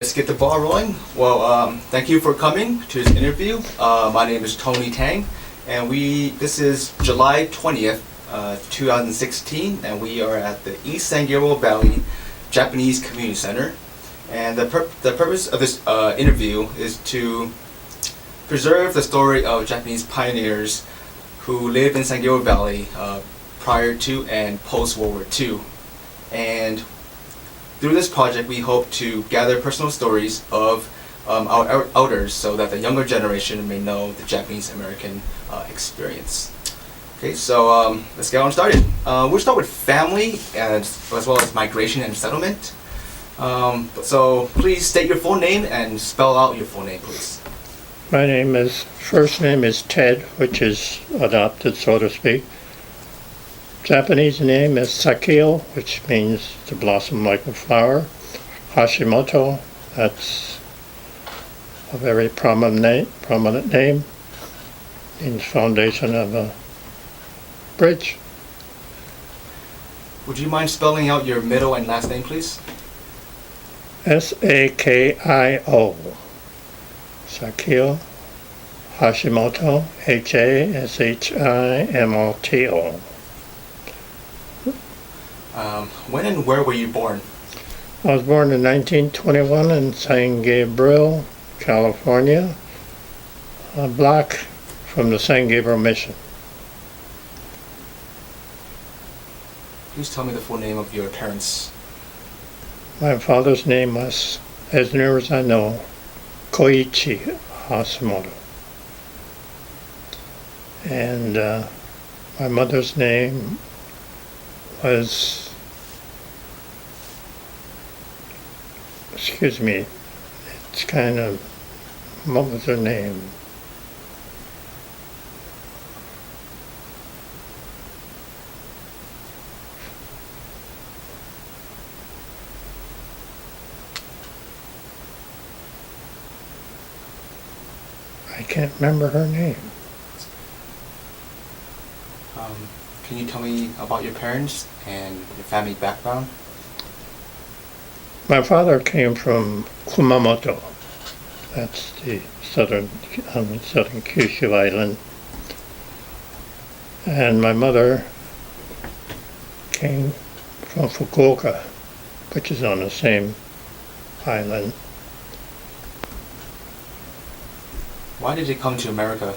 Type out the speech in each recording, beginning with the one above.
let's get the ball rolling. Well, thank you for coming to this interview. My name is Tony Tang, and this is July 20th, 2016, and we are at the East San Gabriel Valley Japanese Community Center. And the purpose of this interview is to preserve the story of Japanese pioneers who lived in San Gabriel Valley prior to and post World War II. And through this project, we hope to gather personal stories of our elders so that the younger generation may know the Japanese-American experience. Okay, so let's get on started. We'll start with family as well as migration and settlement. So please state your full name and spell out your full name, please. My first name is Ted, which is adopted, so to speak. Japanese name is Sakio, which means to blossom like a flower. Hashimoto, that's a very prominent name, means foundation of a bridge. Would you mind spelling out your middle and last name, please? Sakio. Sakio Hashimoto, Hashimoto. When and where were you born? I was born in 1921 in San Gabriel, California, a block from the San Gabriel Mission. Please tell me the full name of your parents. My father's name was, as near as I know, Koichi Hashimoto. And my mother's name was, it's kind of, what was her name? I can't remember her name. Can you tell me about your parents and your family background? My father came from Kumamoto. That's the southern Kyushu island. And my mother came from Fukuoka, which is on the same island. Why did you come to America?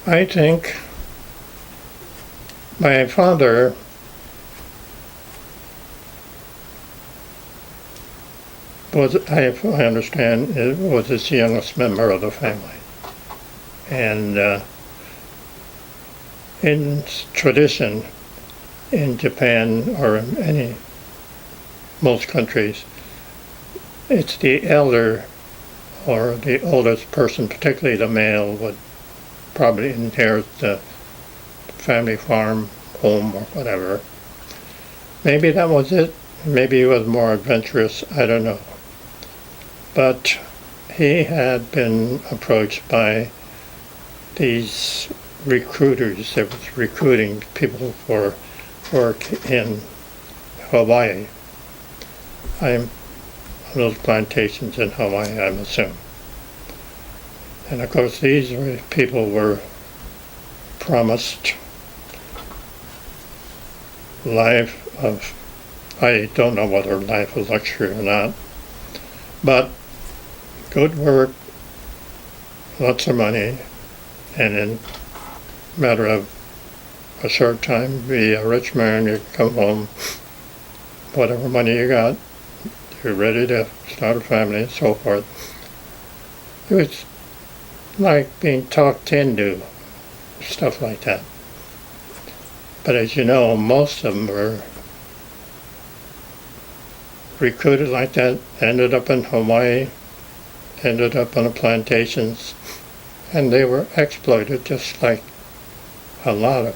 I think my father was, I understand, was the youngest member of the family. And in tradition, in Japan or in most countries, it's the elder or the oldest person, particularly the male, would probably inherit the family farm, home, or whatever. Maybe that was it. Maybe he was more adventurous. I don't know. But he had been approached by these recruiters that was recruiting people for work in Hawaii. Those plantations in Hawaii, I'm assuming. And of course, these people were promised life of, I don't know whether life of luxury or not, but good work, lots of money, and in a matter of a short time, be a rich man, you come home, whatever money you got, you're ready to start a family and so forth. It was like being talked into, stuff like that. But as you know, most of them were recruited like that, ended up in Hawaii, ended up on the plantations, and they were exploited just like a lot of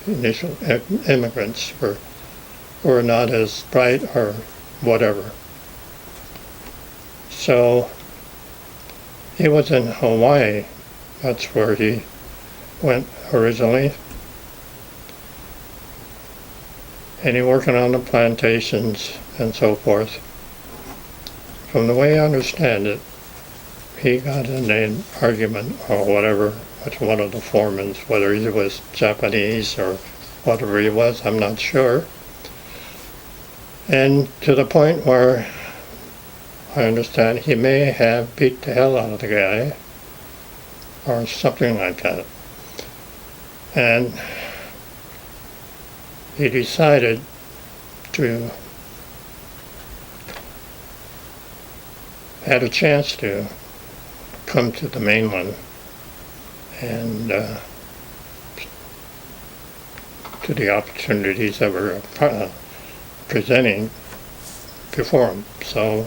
initial immigrants were not as bright or whatever. So he was in Hawaii. That's where he went originally. And he working on the plantations and so forth. from the way I understand it, he got in an argument or whatever with one of the foremen, whether he was Japanese or whatever he was, I'm not sure. And to the point where I understand he may have beat the hell out of the guy or something like that. And he decided to, had a chance to come to the mainland and to the opportunities that were presenting before him. So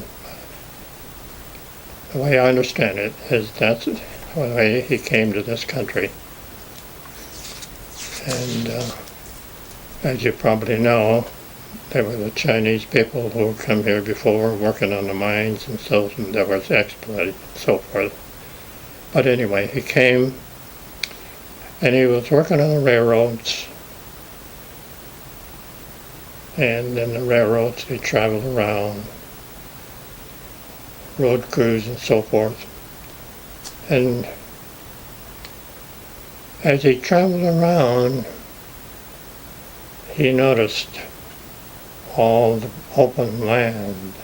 the way I understand it is that's the way he came to this country. And as you probably know, there were the Chinese people who had come here before working on the mines and so there was exploited and so forth. But anyway, he came and he was working on the railroads. And in the railroads, he traveled around, road crews and so forth. And as he traveled around, he noticed all the open land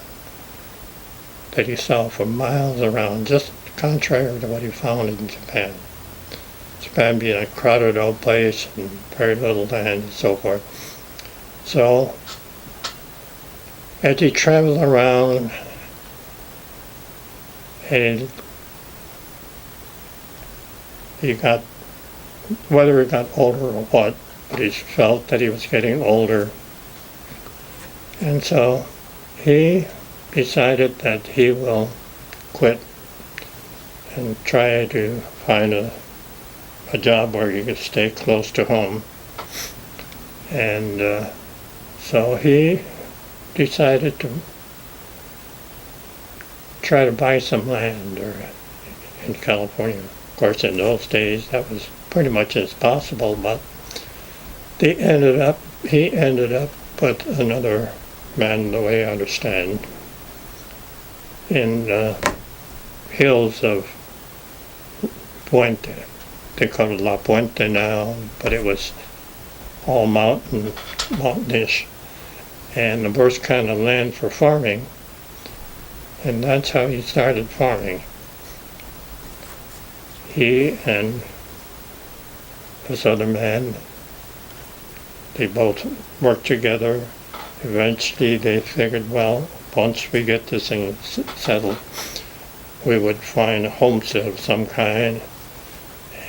that he saw for miles around, just contrary to what he found in Japan. Japan being a crowded old place and very little land and so forth. So, as he traveled around, and he got, whether he got older or what, but he felt that he was getting older. And so he decided that he will quit and try to find a job where he could stay close to home. And so he decided to try to buy some land in California. Of course, in those days, that was pretty much as possible, but he ended up with another man, the way I understand, in the hills of Puente. They call it La Puente now, but it was all mountainish, and the worst kind of land for farming, and that's how he started farming. He and this other man, they both worked together. Eventually they figured, well, once we get this thing settled, we would find a homestead of some kind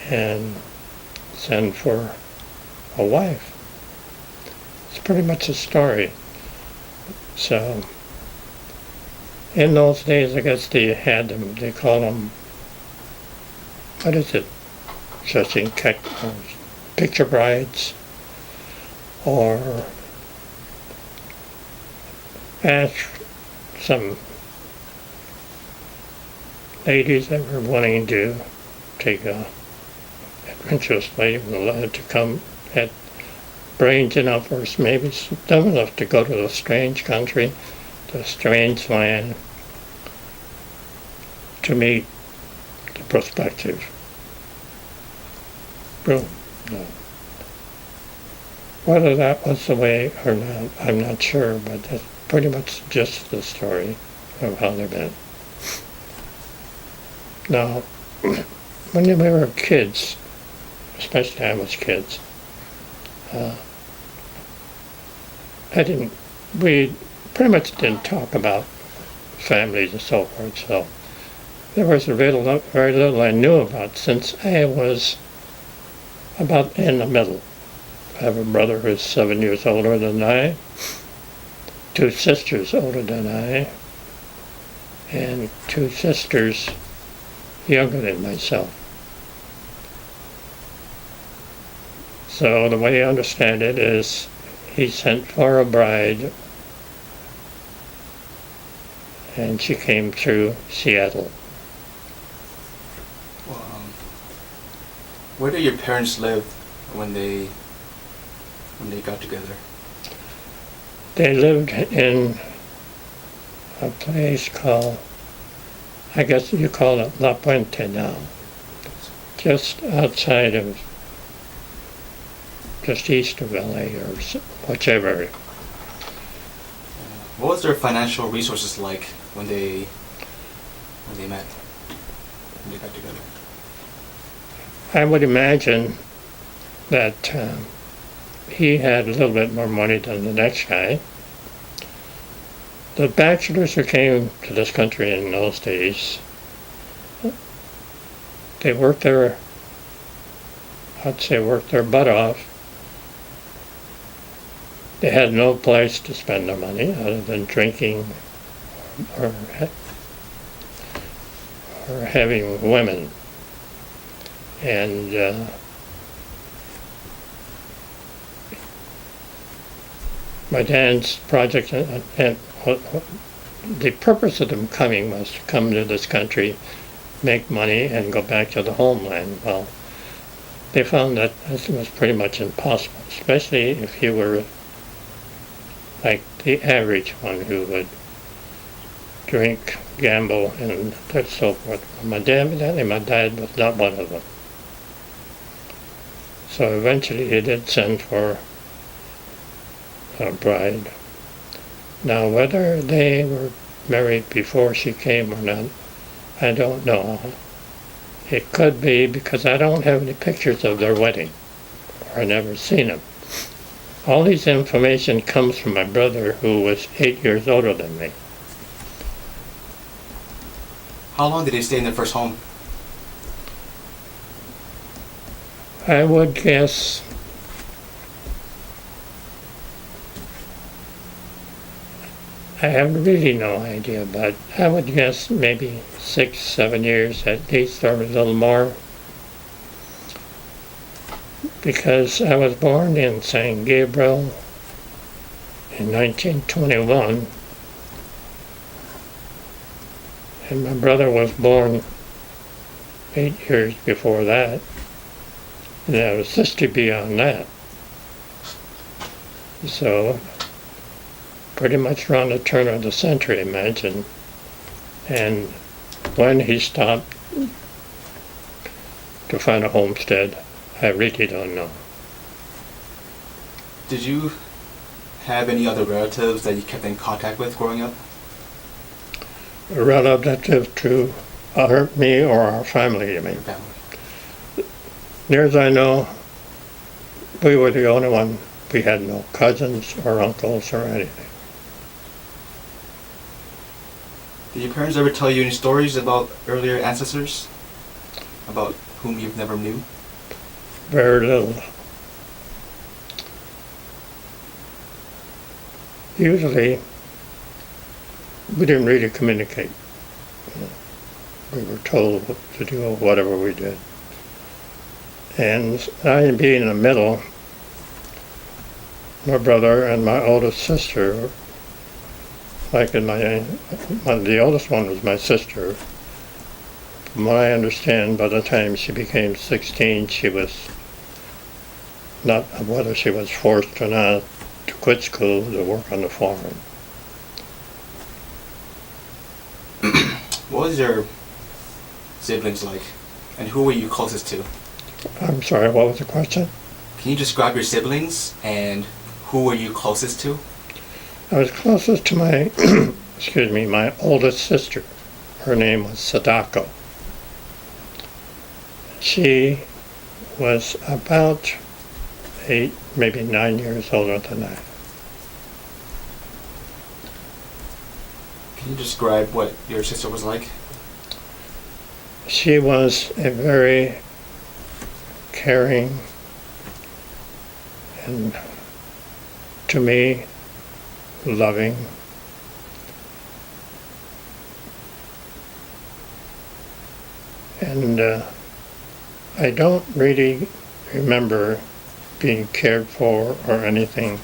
and send for a wife. It's pretty much a story. So, in those days, I guess they had them, they called them, what is it? Picture brides, or ask some ladies that were wanting to take a adventurous lady with a lad to come, had brains enough or maybe dumb enough to go to a strange country, to a strange land, to meet the prospective. Boom. No. Whether that was the way or not, I'm not sure, but that's pretty much just the story of how they met. Now, when we were kids, especially I was kids, we pretty much didn't talk about families and so forth, so there was very little I knew about since I was about in the middle. I have a brother who's 7 years older than I, 2 sisters older than I, and 2 sisters younger than myself. So the way I understand it is he sent for a bride and she came through Seattle. Where did your parents live when they got together? They lived in a place called, I guess you call it La Puente now, just outside of, just east of LA or whichever. What was their financial resources like when they met, when they got together? I would imagine that he had a little bit more money than the next guy. The bachelors who came to this country in those days, they worked their butt off. They had no place to spend their money other than drinking or having women. And my dad's project, and the purpose of them coming was to come to this country, make money, and go back to the homeland. Well, they found that this was pretty much impossible, especially if you were like the average one who would drink, gamble, and so forth. My dad was not one of them. So eventually he did send for a bride. Now whether they were married before she came or not, I don't know. It could be because I don't have any pictures of their wedding, or I never seen them. All this information comes from my brother, who was 8 years older than me. How long did they stay in their first home? I would guess I have really no idea, but I would guess maybe 6, 7 years at least, or a little more. Because I was born in San Gabriel in 1921, and my brother was born 8 years before that, and I have a sister beyond that. So, pretty much around the turn of the century, imagine. And when he stopped to find a homestead, I really don't know. Did you have any other relatives that you kept in contact with growing up? Relative to me or our family, you mean? Your family. Near as I know, we were the only one. We had no cousins or uncles or anything. Did your parents ever tell you any stories about earlier ancestors? About whom you've never knew? Very little. Usually, we didn't really communicate. We were told to do whatever we did. And I, being in the middle, my brother and my oldest sister, like in the oldest one was my sister. From what I understand, by the time she became 16, she was not, whether she was forced or not, to quit school to work on the farm. What was your siblings like? And who were you closest to? I'm sorry, what was the question? Can you describe your siblings and who were you closest to? I was closest to my, excuse me, my oldest sister. Her name was Sadako. She was about 8, maybe 9 years older than I. Can you describe what your sister was like? She was a very caring and, to me, loving. And I don't really remember being cared for or anything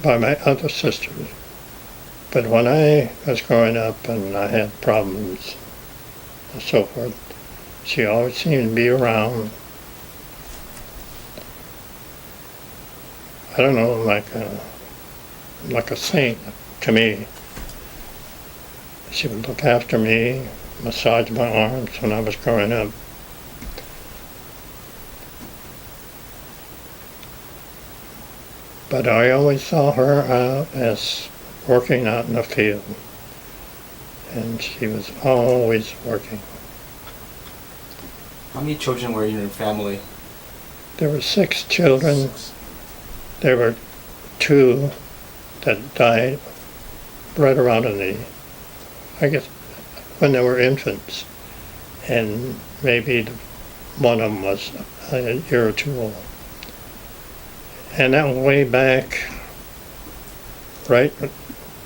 by my other sisters. But when I was growing up and I had problems and so forth, she always seemed to be around. I don't know, like a saint to me. She would look after me, massage my arms when I was growing up. But I always saw her as working out in the field. And she was always working. How many children were in your family? There were 6 children. There were 2 that died right around I guess, when they were infants. And maybe one of them was a year or 2 old. And that was way back, right,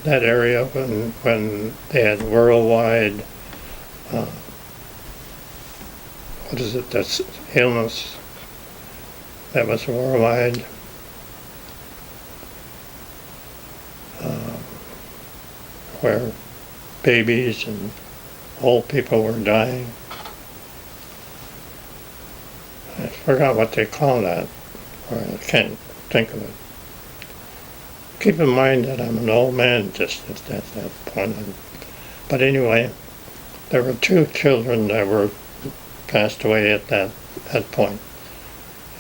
that area when they had worldwide, that's illness that was worldwide. Where babies and old people were dying. I forgot what they call that, or I can't think of it. Keep in mind that I'm an old man just at that point. But anyway, there were 2 children that were passed away at that point.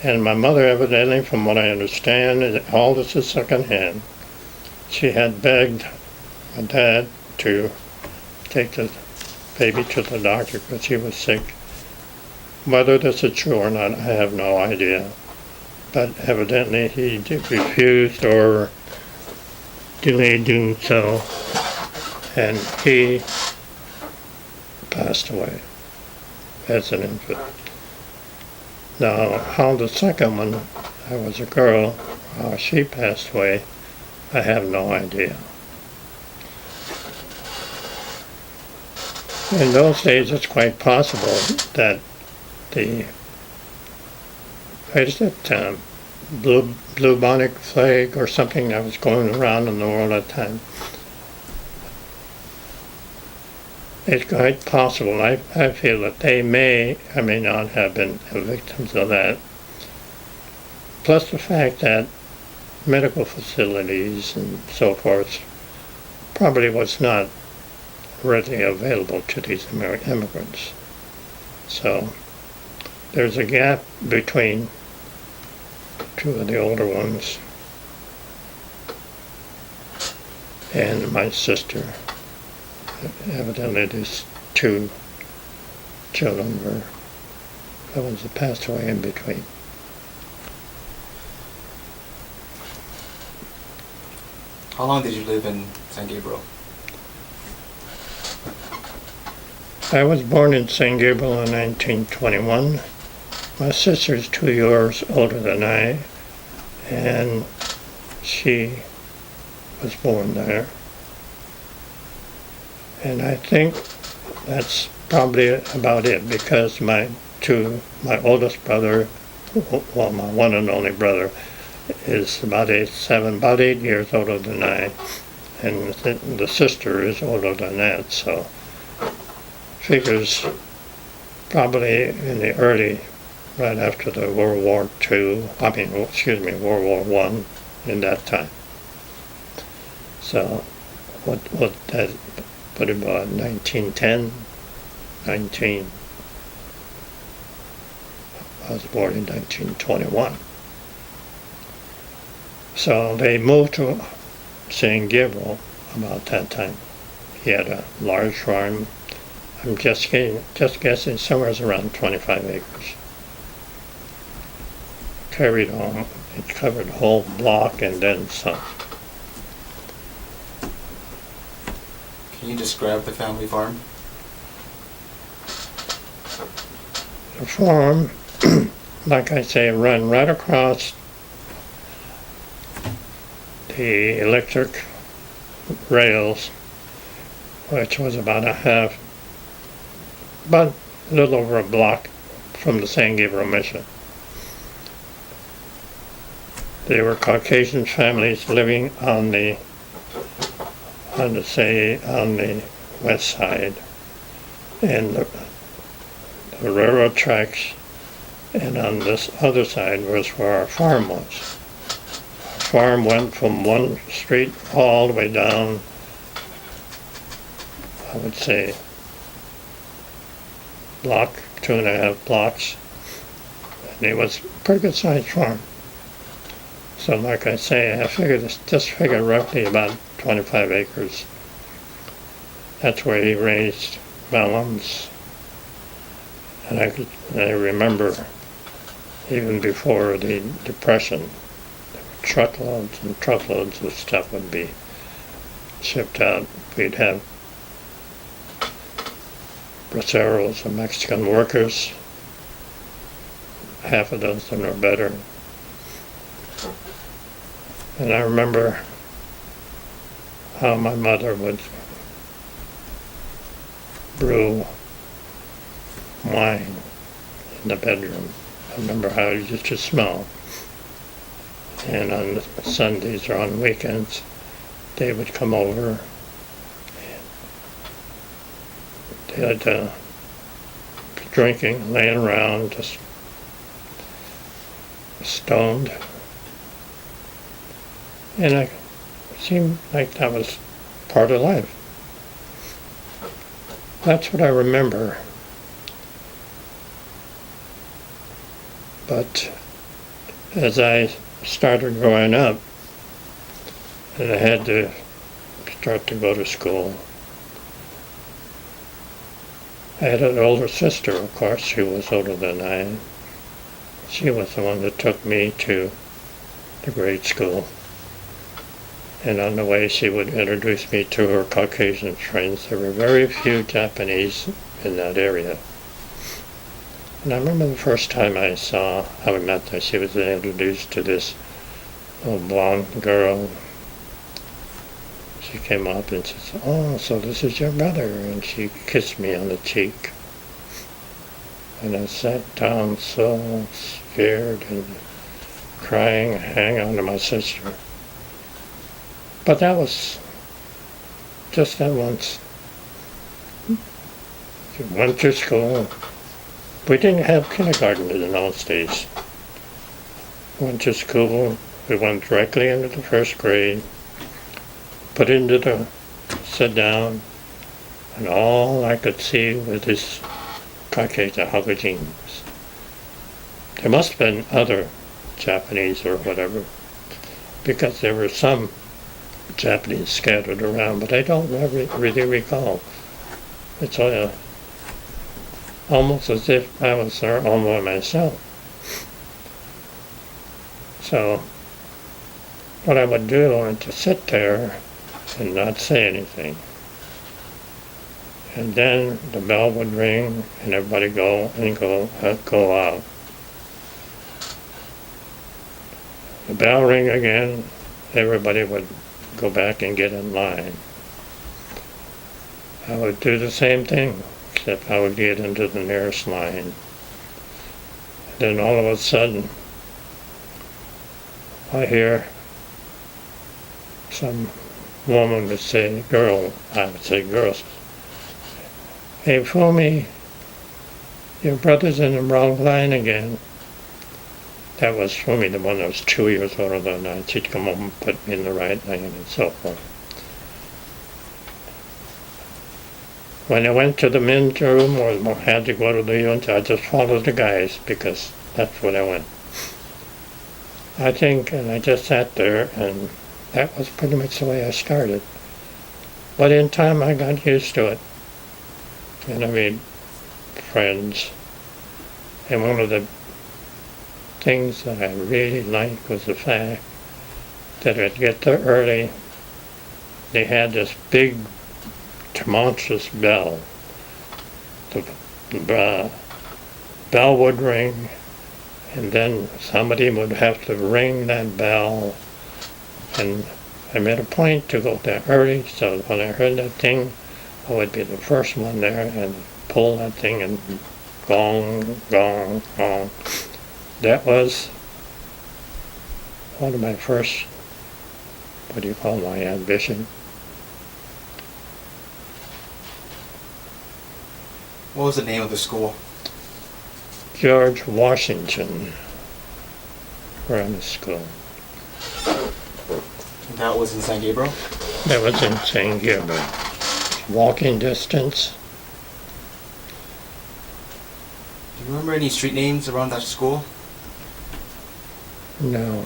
And my mother, evidently, from what I understand, all this is secondhand, she had begged my dad to take the baby to the doctor because he was sick. Whether this is true or not, I have no idea. But evidently he refused or delayed doing so, and he passed away as an infant. Now, how the second one, I was a girl, how she passed away, I have no idea. In those days, it's quite possible that bubonic plague or something that was going around in the world at the time. It's quite possible. I feel that they may or may not have been victims of that. Plus the fact that medical facilities and so forth probably was not readily available to these immigrants. So there's a gap between 2 of the older ones and my sister. Evidently these 2 children were the ones that passed away in between. How long did you live in San Gabriel? I was born in San Gabriel in 1921. My sister's 2 years older than I, and she was born there. And I think that's probably about it, because my oldest brother, well, my one and only brother, is about 8 years older than I, and the sister is older than that, so figures probably in the early, right after the World War I, in that time. So what that put about 1910, I was born in 1921. So they moved to San Gabriel about that time. He had a large farm. I'm just guessing somewhere around 25 acres. It covered the whole block and then some. Can you describe the family farm? The farm, like I say, ran right across the electric rails, which was about a little over a block from the San Gabriel Mission. They were Caucasian families living on the west side, and the railroad tracks, and on this other side was where our farm was. Our farm went from one street all the way down I would say, block, 2.5 blocks. And it was a pretty good sized farm. So like I say, I figured, just figured roughly about 25 acres. That's where he raised melons. And I remember even before the Depression, truckloads and truckloads of stuff would be shipped out. We'd have braceros of Mexican workers, half a dozen or better. And I remember how my mother would brew wine in the bedroom. I remember how it used to smell. And on Sundays or on weekends, they would come over. They'd be drinking, laying around, just stoned. And it seemed like that was part of life. That's what I remember. But as I started growing up, and I had to start to go to school, I had an older sister, of course. She was older than I. She was the one that took me to the grade school. And on the way, she would introduce me to her Caucasian friends. There were very few Japanese in that area. And I remember the first time I met her, she was introduced to this little blonde girl. She came up and she said, "Oh, so this is your brother," and she kissed me on the cheek. And I sat down so scared and crying, hang on to my sister. But that was just that once. She went to school. We didn't have kindergarten in those days. Went to school. We went directly into the first grade. Put into the sit down, and all I could see was this Caucasian Hagajims. There must have been other Japanese or whatever, because there were some Japanese scattered around, but I don't really recall. It's almost as if I was there all by myself. So what I would do was to sit there and not say anything. And then the bell would ring and everybody go out. The bell ring again, everybody would go back and get in line. I would do the same thing, except I would get into the nearest line. Then all of a sudden, I hear some woman would say, I would say, "Girls, hey, Fumi, your brother's in the wrong line again." That was Fumi, the one that was 2 years older than I. She'd come home and put me in the right lane and so forth. When I went to the men's room or had to go to the unit, I just followed the guys because that's what I went. I think, and I just sat there, and that was pretty much the way I started. But in time, I got used to it. And I made friends. And one of the things that I really liked was the fact that I'd get there early. They had this big, tumultuous bell. The bell would ring, and then somebody would have to ring that bell. And I made a point to go there early, so when I heard that thing, I would be the first one there and pull that thing and gong, gong, gong. That was one of my first, my ambition. What was the name of the school? George Washington Grammar School. That was in San Gabriel? That was in San Gabriel. walking distance. Do you remember any street names around that school? No.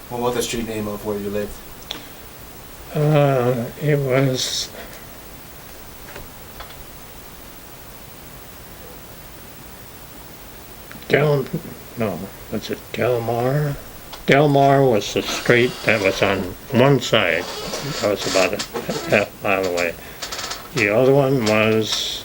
What was the street name of where you lived? It was was it Del Mar? Del Mar was the street that was on one side. That was about a half mile away. The other one was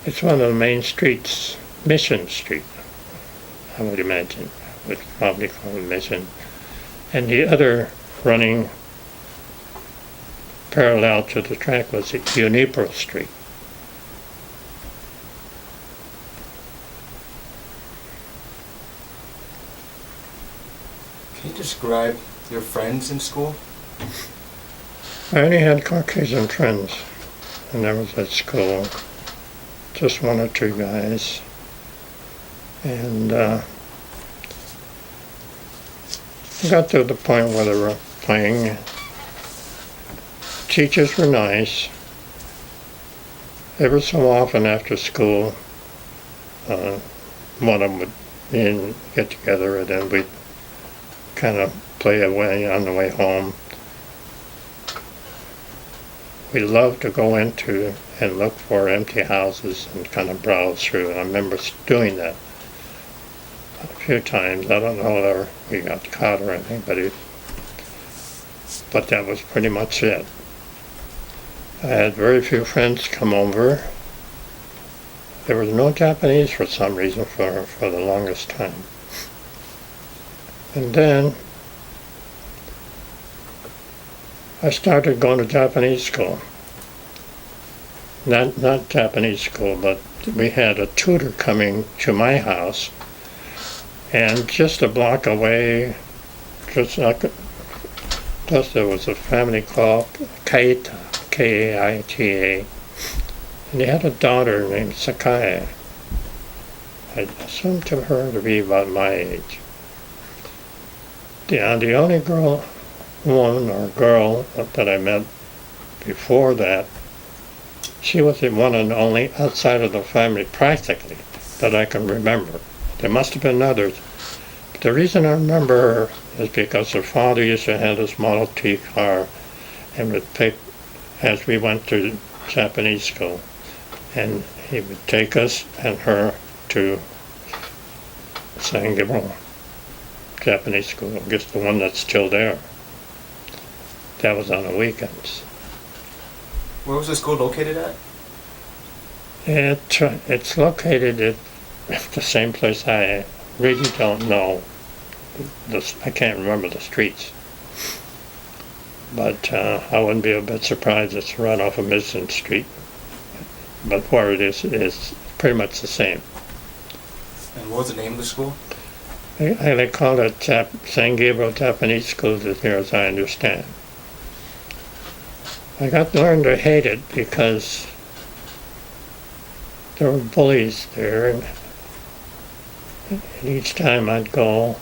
it's one of the main streets, Mission Street, I would imagine. It's probably called Mission. And the other running parallel to the track was Junipero Street. Can you describe your friends in school? I only had Caucasian friends when I was at school. Just one or two guys. And I got to the point where they were playing. Teachers were nice. Every so often after school, one of them would get together, and then we'd kind of play away on the way home. We loved to go into and look for empty houses and kind of browse through. And I remember doing that a few times. I don't know whether we got caught or anything, but that was pretty much it. I had very few friends come over. There was no Japanese for some reason for the longest time. And then I started going to Japanese school. Not Japanese school, but we had a tutor coming to my house, and just a block away, plus there was a family called Kaita, Kaita, and he had a daughter named Sakai. I assumed her to be about my age. The only woman or girl that I met before that, she was the one and only outside of the family practically that I can remember. There must have been others. But the reason I remember her is because her father used to have this Model T car and would pick, as we went to Japanese school, and he would take us and her to San Gabriel Japanese school, I guess the one that's still there. That was on the weekends. Where was the school located at? It's located at the same place. I really don't know. I can't remember the streets. But I wouldn't be a bit surprised it's right off of Mission Street. But where it is pretty much the same. And what was the name of the school? They call it San Gabriel Japanese School, as near as I understand. I got to learn to hate it because there were bullies there, and each time I'd go,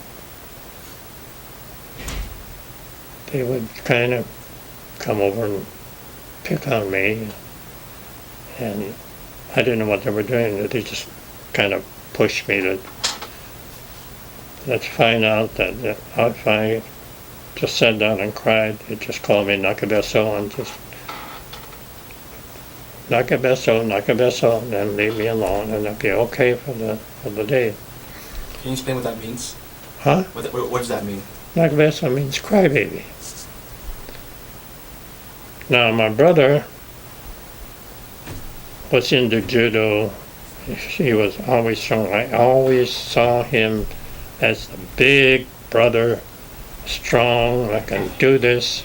they would kind of come over and pick on me, and I didn't know what they were doing. They just kind of pushed me to let's find out that if I just sat down and cried, they'd just call me Nakabeso and just Nakabeso, and then leave me alone, and I'd be okay for the day. Can you explain what that means? Huh? What does that mean? Nakabeso means crybaby. Now, my brother was into judo. He was always strong. I always saw him as the big brother, strong, I can do this.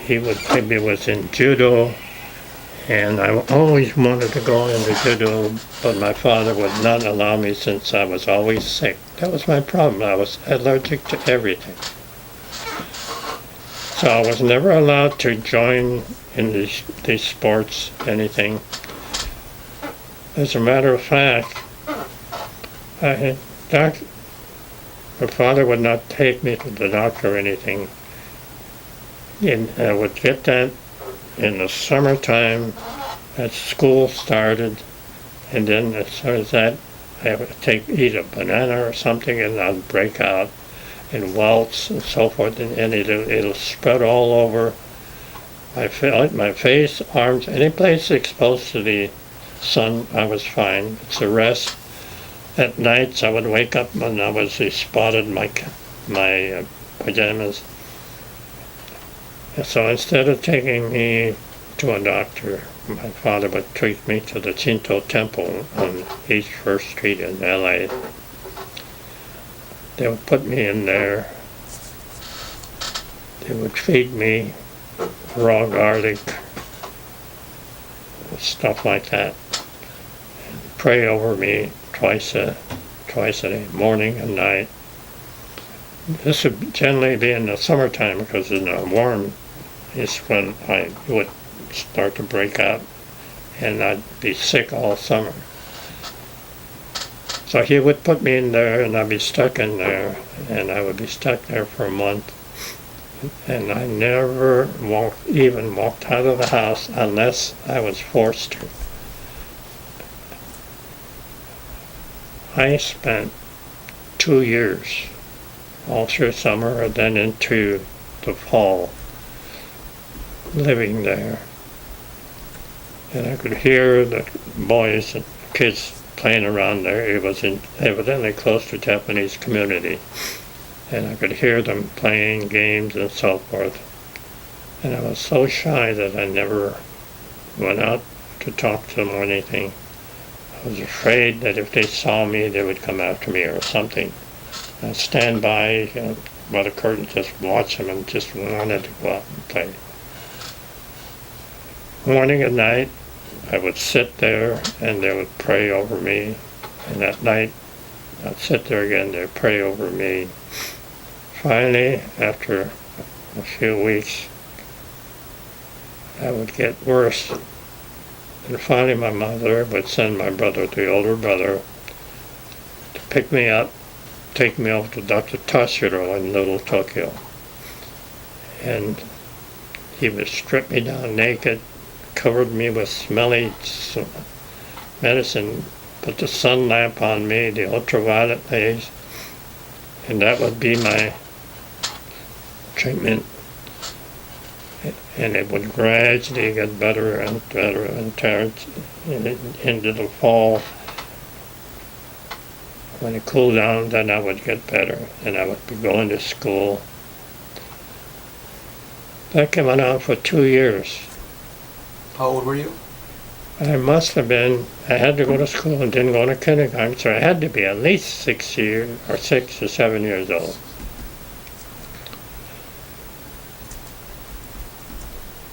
He maybe was in judo, and I always wanted to go into judo, but my father would not allow me since I was always sick. That was my problem. I was allergic to everything. So I was never allowed to join in these sports, anything. As a matter of fact, I, doc, my father would not take me to the doctor or anything. And I would get that in the summertime as school started, and then as soon as that, I would eat a banana or something, and I'd break out in welts and so forth, and it'll spread all over my face, arms, any place exposed to the sun. I was fine. It's the rest. At nights, I would wake up and I was spotted my pajamas. So instead of taking me to a doctor, my father would take me to the Shinto temple on East 1st Street in LA. They would put me in there. They would feed me raw garlic, stuff like that, and pray over me twice a day, morning and night. This would generally be in the summertime because in the warm is when I would start to break out and I'd be sick all summer. So he would put me in there and I'd be stuck in there, and I would be stuck there for a month. And I never walked out of the house unless I was forced to. I spent 2 years, all through summer and then into the fall, living there. And I could hear the boys and kids playing around there. It was evidently close to Japanese community. And I could hear them playing games and so forth. And I was so shy that I never went out to talk to them or anything. I was afraid that if they saw me, they would come after me or something. I'd stand by the curtain, just watch them, and just wanted to go out and play. Morning and night, I would sit there and they would pray over me. And at night, I'd sit there again, they'd pray over me. Finally, after a few weeks, I would get worse. And finally my mother would send my brother, the older brother, to pick me up, take me over to Dr. Toshiro in Little Tokyo. And he would strip me down naked, covered me with smelly medicine, put the sun lamp on me, the ultraviolet rays, and that would be my treatment. And it would gradually get better and better until into the fall. When it cooled down, then I would get better, and I would be going to school. That went on for 2 years. How old were you? I must have been, I had to go to school and didn't go to kindergarten, so I had to be at least 6 or 7 years old.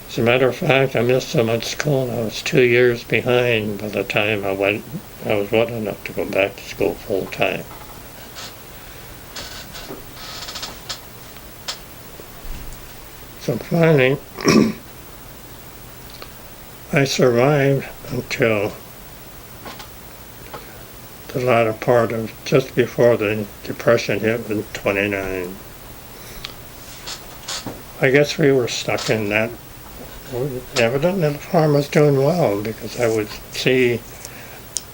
As a matter of fact, I missed so much school, I was 2 years behind by the time I was old enough to go back to school full time. So finally, I survived until the latter part of just before the Depression hit in '29. I guess we were stuck in that. Evidently the farm was doing well because I would see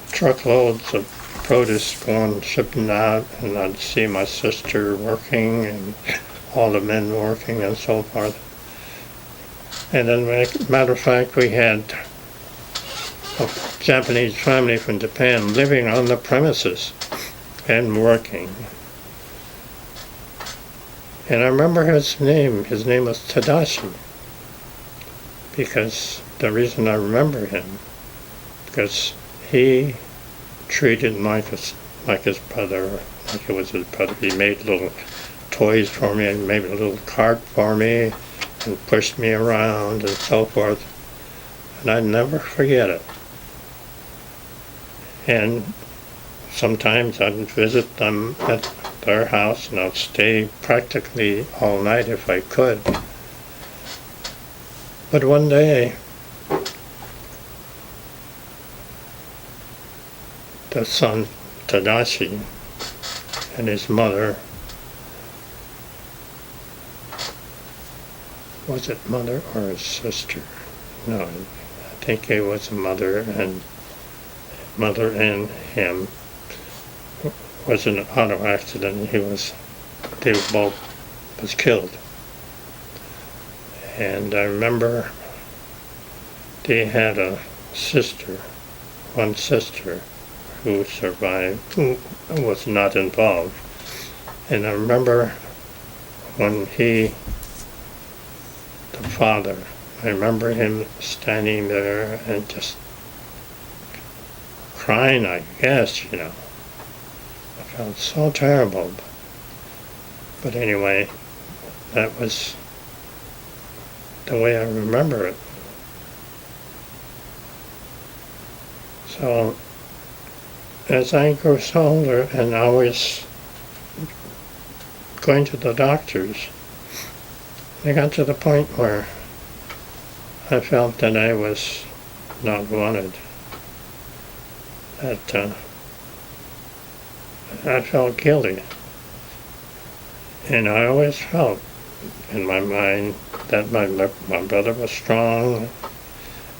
truckloads of produce going, shipping out, and I'd see my sister working and all the men working and so forth. And then, as a matter of fact, we had a Japanese family from Japan living on the premises and working. And I remember his name. His name was Tadashi. Because the reason I remember him, because he treated like his brother, like it was his brother. He made little toys for me and made a little cart for me and pushed me around and so forth. And I'd never forget it. And sometimes I'd visit them at their house and I'd stay practically all night if I could. But one day, the son Tadashi and his mother. Was it mother or his sister? No, I think it was a mother and him. It was an auto accident. They both was killed. And I remember they had a sister, one sister, who survived, who was not involved. And I remember when the father, I remember him standing there and just crying, I guess, I felt so terrible. But anyway, that was the way I remember it. So, as I grew older and I was going to the doctors, I got to the point where I felt that I was not wanted. That I felt guilty. And I always felt in my mind that my brother was strong,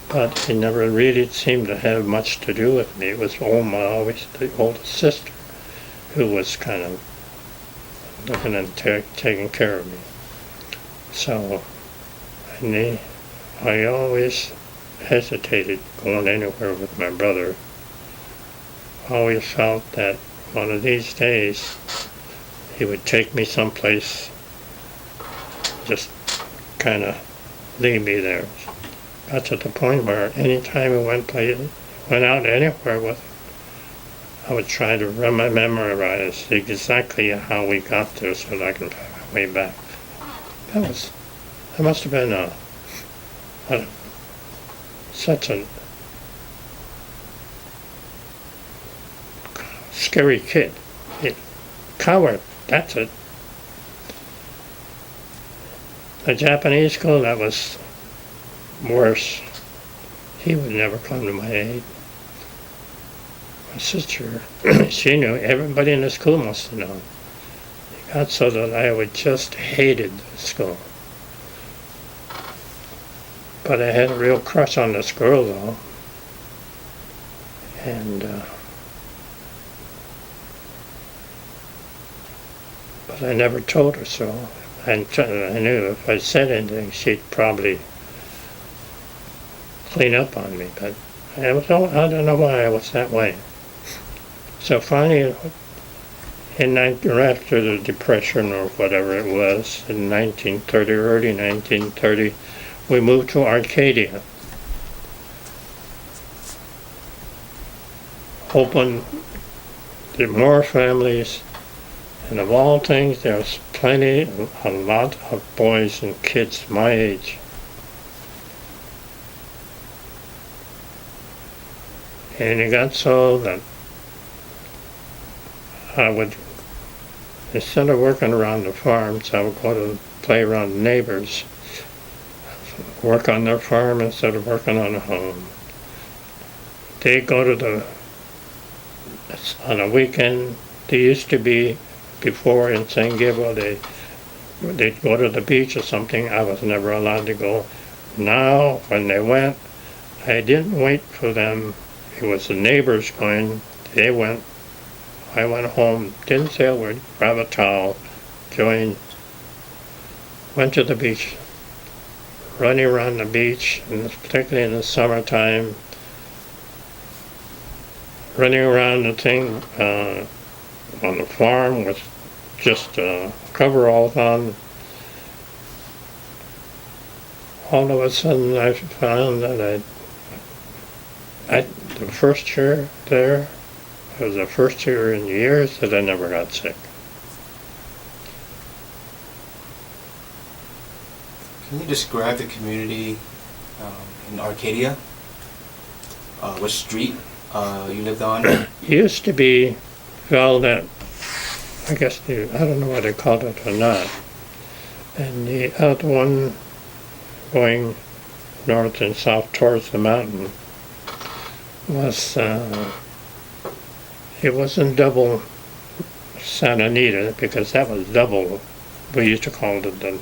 but he never really seemed to have much to do with me. It was always the older sister who was kind of looking and taking care of me. So I always hesitated going anywhere with my brother. I always felt that one of these days he would take me someplace, just kind of leave me there. Got to the point where anytime we went out anywhere with him, I would try to memorize exactly how we got there so that I can find my way back. That must have been such a scary kid. Coward, that's it. The Japanese school, that was worse. He would never come to my aid. My sister, she knew. Everybody in the school must have known. It got so that I would just hated the school. But I had a real crush on this girl, though. And, but I never told her so. I knew if I said anything, she'd probably clean up on me. But I don't know why I was that way. So finally, after the Depression or whatever it was, in 1930, early 1930, we moved to Arcadia. Opened more families, and of all things, there's a lot of boys and kids my age. And it got so that I would, instead of working around the farms, I would go to play around the neighbors, work on their farm instead of working on a home. They go on a weekend, they used to be, before in St. Gabriel, they'd go to the beach or something. I was never allowed to go. Now, when they went, I didn't wait for them. It was the neighbors going. They went. I went home, didn't say a word, grab a towel, joined, went to the beach, running around the beach, and particularly in the summertime, running around the thing on the farm with just coveralls on. All of a sudden I found that the first year there, it was the first year in years that I never got sick. Can you describe the community in Arcadia? What street you lived on? It used to be, well, that, I guess, I don't know what they called it or not. And the other one going north and south towards the mountain was It wasn't double Santa Anita because that was double. We used to call it the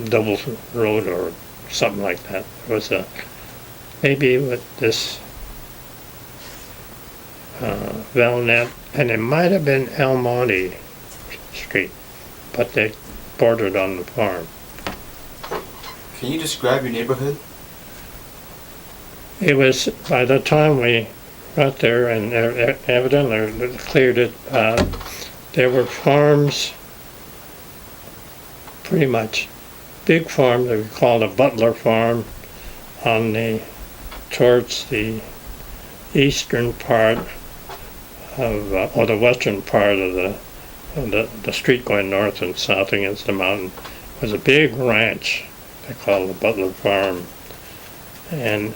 double road or something like that. It was maybe with this Valnet, and it might have been El Monte Street, but they bordered on the farm. Can you describe your neighborhood? It was, by the time we got there and evidently cleared it, there were farms, pretty much big farm that we called a Butler farm on towards the eastern part of, or the western part of the street going north and south against the mountain. It was a big ranch they called the Butler farm, and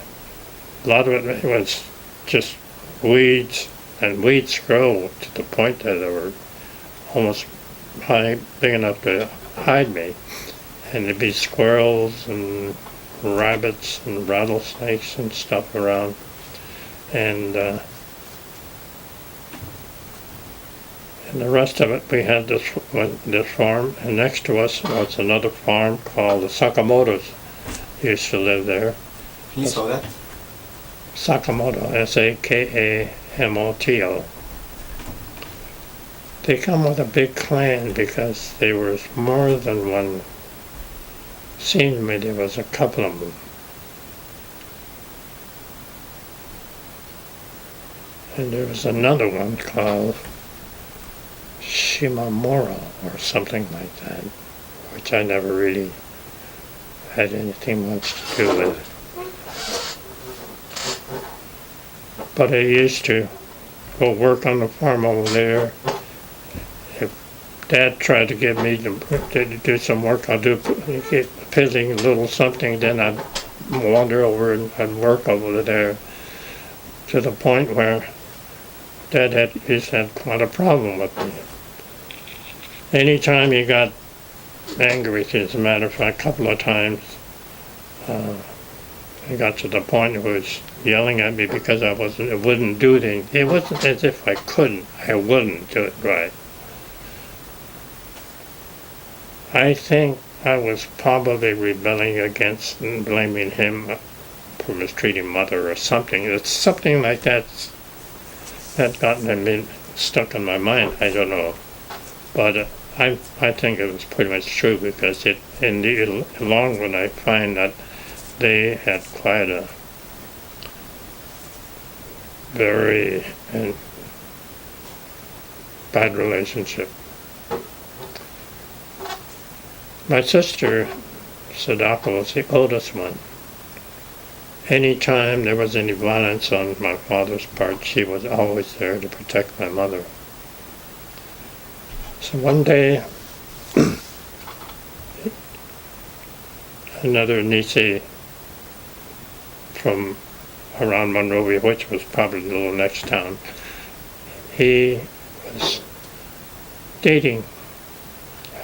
a lot of it was just weeds, and weeds grow to the point that they were almost big enough to hide me. And there'd be squirrels and rabbits and rattlesnakes and stuff around. And the rest of it, we had this farm, and next to us was another farm called the Sakamotos. Used to live there. Can you spell that? Sakamoto, Sakamoto. They come with a big clan because there was more than one. Seemed to me there was a couple of them. And there was another one called Shimamura or something like that, which I never really had anything much to do with. But I used to go work on the farm over there. If Dad tried to get me to do some work, I'd get piddling a little something, then I'd wander over and I'd work over there, to the point where Dad used to have quite a problem with me. Anytime he got angry, as a matter of fact, a couple of times, I got to the point where he was yelling at me because I wouldn't do anything. It wasn't as if I couldn't, I wouldn't do it right. I think I was probably rebelling against and blaming him for mistreating Mother or something. It's something like that got stuck in my mind. I don't know, but I think it was pretty much true, because in the long run I find that they had quite a very bad relationship. My sister, Sadako, was the oldest one. Anytime there was any violence on my father's part, she was always there to protect my mother. So one day, another niece from around Monrovia, which was probably the little next town, he was dating.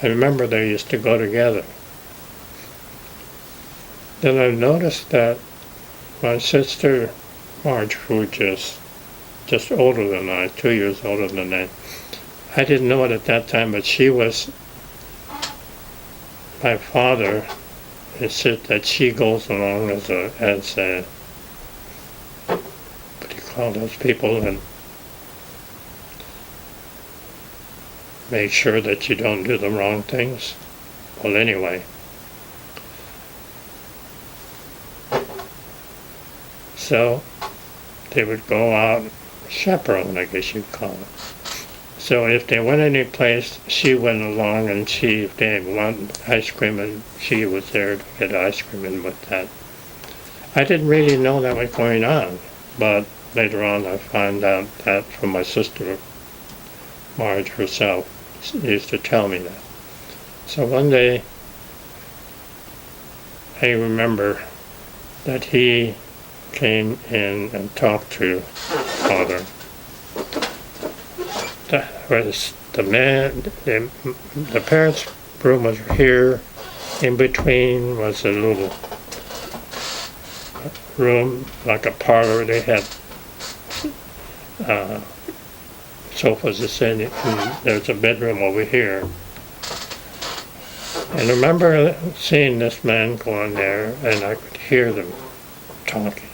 I remember they used to go together. Then I noticed that my sister Marge, who was just older than I, 2 years older than I didn't know it at that time, but she was, my father insisted that she goes along as a what do you call those people, and make sure that you don't do the wrong things. Well, anyway, so they would go out chaperone, I guess you'd call it. So if they went any place, she went along, and if they wanted ice cream, and she was there to get ice cream and with that. I didn't really know that was going on, but later on I found out that from my sister Marge herself. She used to tell me that. So one day I remember that he came in and talked to Father. That was the parents' room was here. In between was a little room, like a parlor. They had sofas are sitting, and there's a bedroom over here. And I remember seeing this man go in there, and I could hear them talking.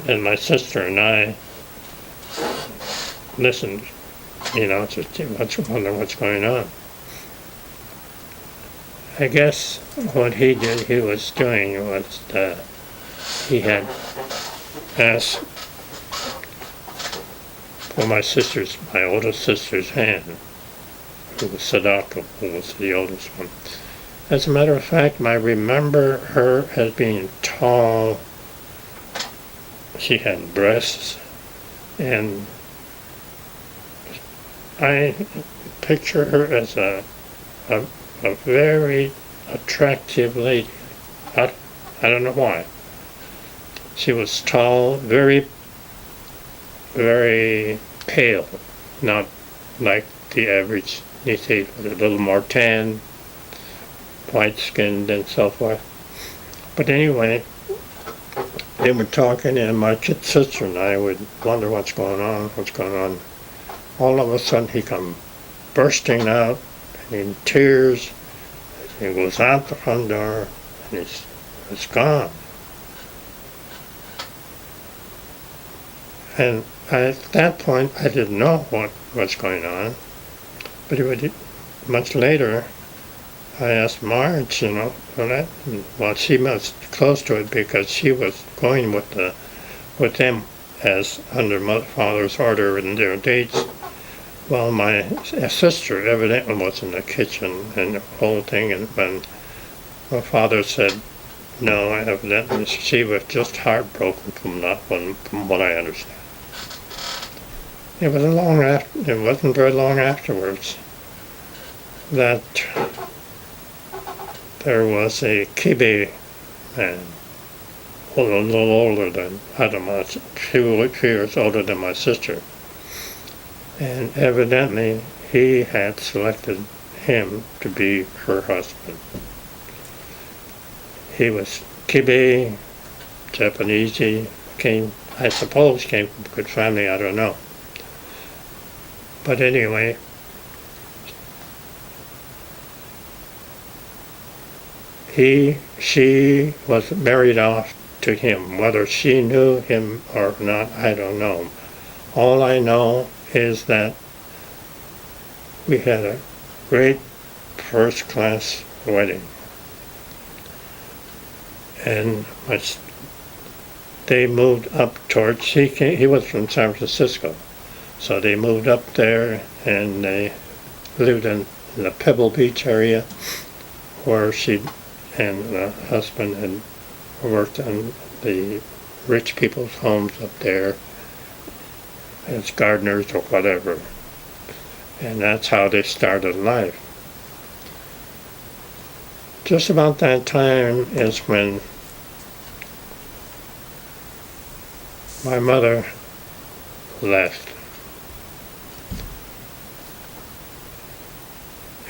And my sister and I listened, just wondering what's going on. I guess what he was doing was he had asked for my oldest sister's hand, who was Sadako, who was the oldest one. As a matter of fact, I remember her as being tall. She had breasts, and I picture her as a very attractive lady. I don't know why. She was tall, very, very pale, not like the average Nisei, a little more tan, white-skinned and so forth. But anyway, they were talking, and my sister and I would wonder what's going on. All of a sudden, he come bursting out in tears. He goes out the front door, and it's gone. And at that point, I didn't know what was going on. But much later, I asked Marge, well, she was close to it because she was going with them as under father's order in their dates. Well, my sister evidently was in the kitchen and the whole thing, and when my father said no, evidently she was just heartbroken from what I understand. It wasn't very long afterwards that there was a Kibe man, a little older than a few years older than my sister. And evidently he had selected him to be her husband. He was Kibe, Japanese, I suppose came from a good family, I don't know. But anyway, she was married off to him. Whether she knew him or not, I don't know. All I know is that we had a great first-class wedding. And they moved up towards, he was from San Francisco. So they moved up there, and they lived in the Pebble Beach area, where she and the husband had worked in the rich people's homes up there as gardeners or whatever. And that's how they started life. Just about that time is when my mother left.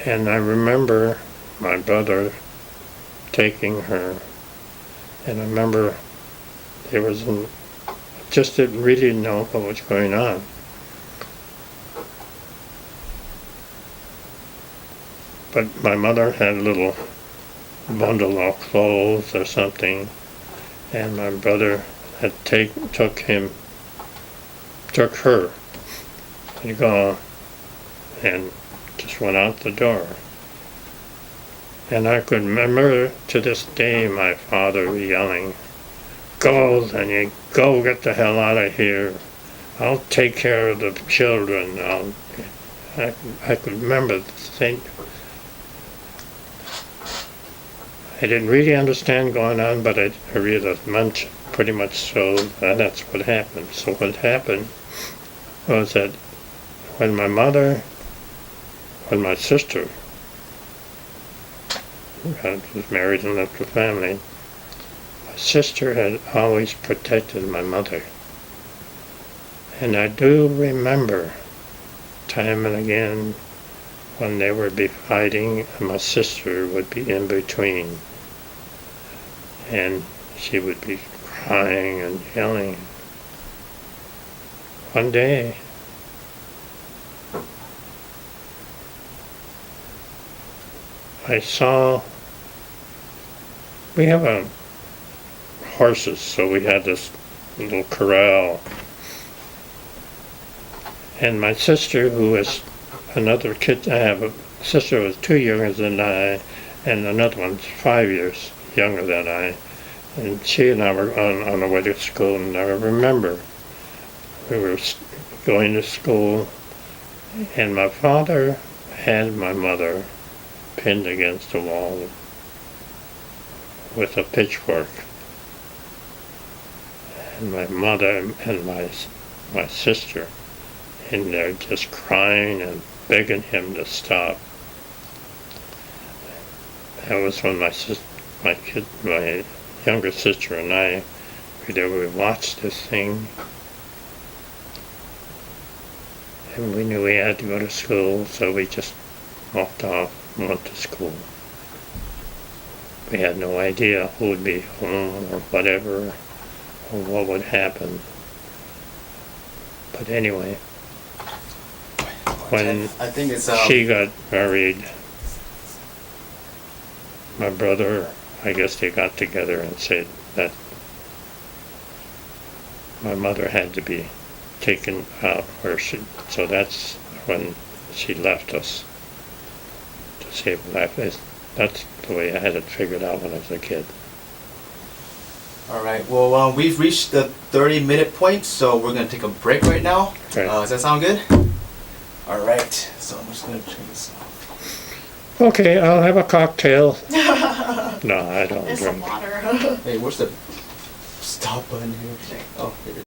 And I remember my brother taking her, and I remember just didn't really know what was going on. But my mother had a little bundle of clothes or something, and my brother had took her to go and just went out the door. And I could remember to this day my father yelling, "Go, then you go, get the hell out of here. I'll take care of the children." I could remember the thing. I didn't really understand going on, but I realized pretty much so that's what happened. So what happened was that when my sister was married and left the family, my sister had always protected my mother. And I do remember time and again when they would be fighting and my sister would be in between. And she would be crying and yelling. one day I saw, we have horses, so we had this little corral. And my sister, who was another kid, I have a sister who was 2 younger than I, and another one's 5 years younger than I. And she and I were on our way to school, and I remember we were going to school, and my father had my mother pinned against the wall with a pitchfork. And my mother and my sister in there just crying and begging him to stop. That was when my younger sister and I, we watched this thing, and we knew we had to go to school, so we just walked off and went to school. We had no idea who would be home or whatever, or what would happen. But anyway, when I think it's she got married, my brother, I guess they got together and said that my mother had to be taken out so that's when she left us to save life. That's the way I had it figured out when I was a kid. All right. Well, we've reached the 30-minute point, so we're gonna take a break right now. Right. Does that sound good? All right. So I'm just gonna turn this off. Okay, I'll have a cocktail. No, I don't There's some drink. water. Hey, where's the stop button here? Oh, here it is.